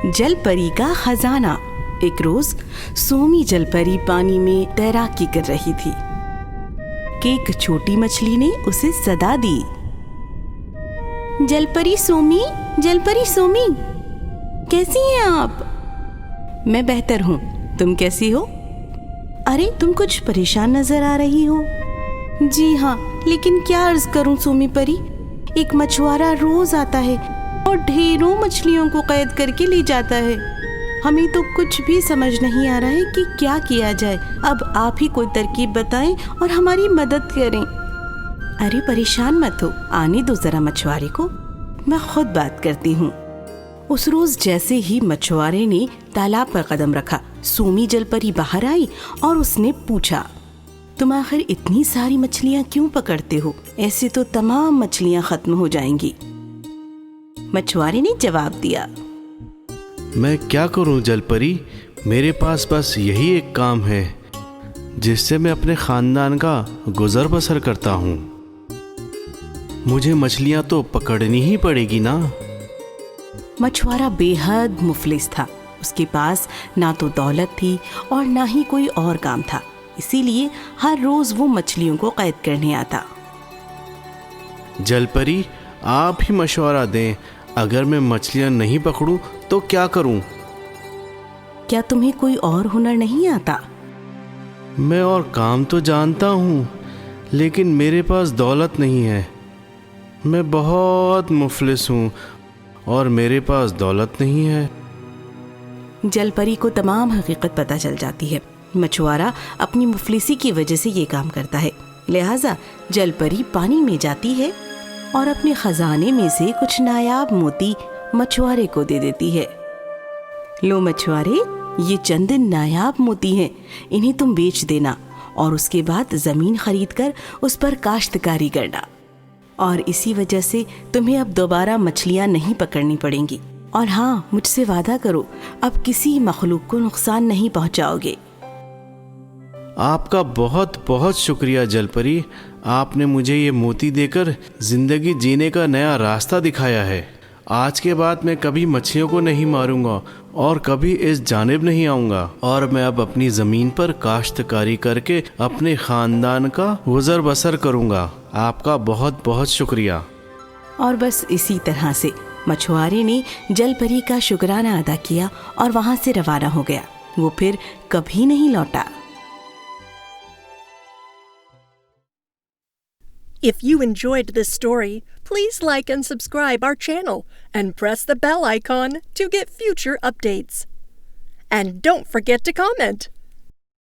جل پری کا خزانہ۔ ایک روز سومی جل پری پانی میں تیراکی کر رہی تھی کہ ایک چھوٹی مچھلی نے اسے صدا دی، جل پری سومی، جل پری سومی، کیسی ہیں آپ؟ میں بہتر ہوں، تم کیسی ہو؟ ارے تم کچھ پریشان نظر آ رہی ہو۔ جی ہاں، لیکن کیا عرض کروں سومی پری، ایک مچھوارا روز آتا ہے اور ڈھیروں مچھلیوں کو قید کر کے لے جاتا ہے۔ ہمیں تو کچھ بھی سمجھ نہیں آ رہا ہے کہ کیا کیا جائے۔ اب آپ ہی کوئی ترکیب بتائیں اور ہماری مدد کریں۔ ارے پریشان مت ہو، آنے دو ذرا مچھوارے کو، میں خود بات کرتی ہوں۔ اس روز جیسے ہی مچھوارے نے تالاب پر قدم رکھا، سومی جل پری باہر آئی اور اس نے پوچھا، تم آخر اتنی ساری مچھلیاں کیوں پکڑتے ہو؟ ایسے تو تمام مچھلیاں ختم ہو جائیں گی۔ مچھوارے نے جواب دیا، میں کیا کروں جل پری، میرے پاس بس یہی ایک کام ہے جس سے میں اپنے خاندان کا گزر بسر کرتا ہوں۔ مجھے مچھلیاں تو پکڑنی ہی پڑے گی نا۔ مچھوارا بے حد مفلس تھا، اس کے پاس نہ تو دولت تھی اور نہ ہی کوئی اور کام تھا، اسی لیے ہر روز وہ مچھلیوں کو قید کرنے آتا۔ جل پری آپ ہی مشورہ دیں، اگر میں مچھلیاں نہیں پکڑوں تو کیا کروں؟ کیا تمہیں کوئی اور ہنر نہیں آتا؟ میں اور کام تو جانتا ہوں، لیکن میرے پاس دولت نہیں ہے۔ میں بہت مفلس ہوں اور میرے پاس دولت نہیں ہے۔ جل پری کو تمام حقیقت پتہ چل جاتی ہے۔ مچھوارا اپنی مفلسی کی وجہ سے یہ کام کرتا ہے، لہٰذا جل پری پانی میں جاتی ہے اور اپنے خزانے میں سے کچھ نایاب موتی مچھوارے کو دے دیتی ہے۔ لو مچھوارے، یہ چند نایاب موتی ہیں، انہیں تم بیچ دینا اور اس کے بعد زمین خرید کر اس پر کاشتکاری کرنا، اور اسی وجہ سے تمہیں اب دوبارہ مچھلیاں نہیں پکڑنی پڑیں گی۔ اور ہاں، مجھ سے وعدہ کرو، اب کسی مخلوق کو نقصان نہیں پہنچاؤ گے۔ آپ کا بہت بہت شکریہ جل پری، آپ نے مجھے یہ موتی دے کر زندگی جینے کا نیا راستہ دکھایا ہے۔ آج کے بعد میں کبھی مچھلیوں کو نہیں ماروں گا اور کبھی اس جانب نہیں آؤں گا، اور میں اب اپنی زمین پر کاشتکاری کر کے اپنے خاندان کا گزر بسر کروں گا۔ آپ کا بہت بہت شکریہ۔ اور بس اسی طرح سے مچھوارے نے جل پری کا شکرانہ ادا کیا اور وہاں سے روانہ ہو گیا۔ وہ پھر کبھی نہیں لوٹا۔ If you enjoyed this story, please like and subscribe our channel and press the bell icon to get future updates. And don't forget to comment.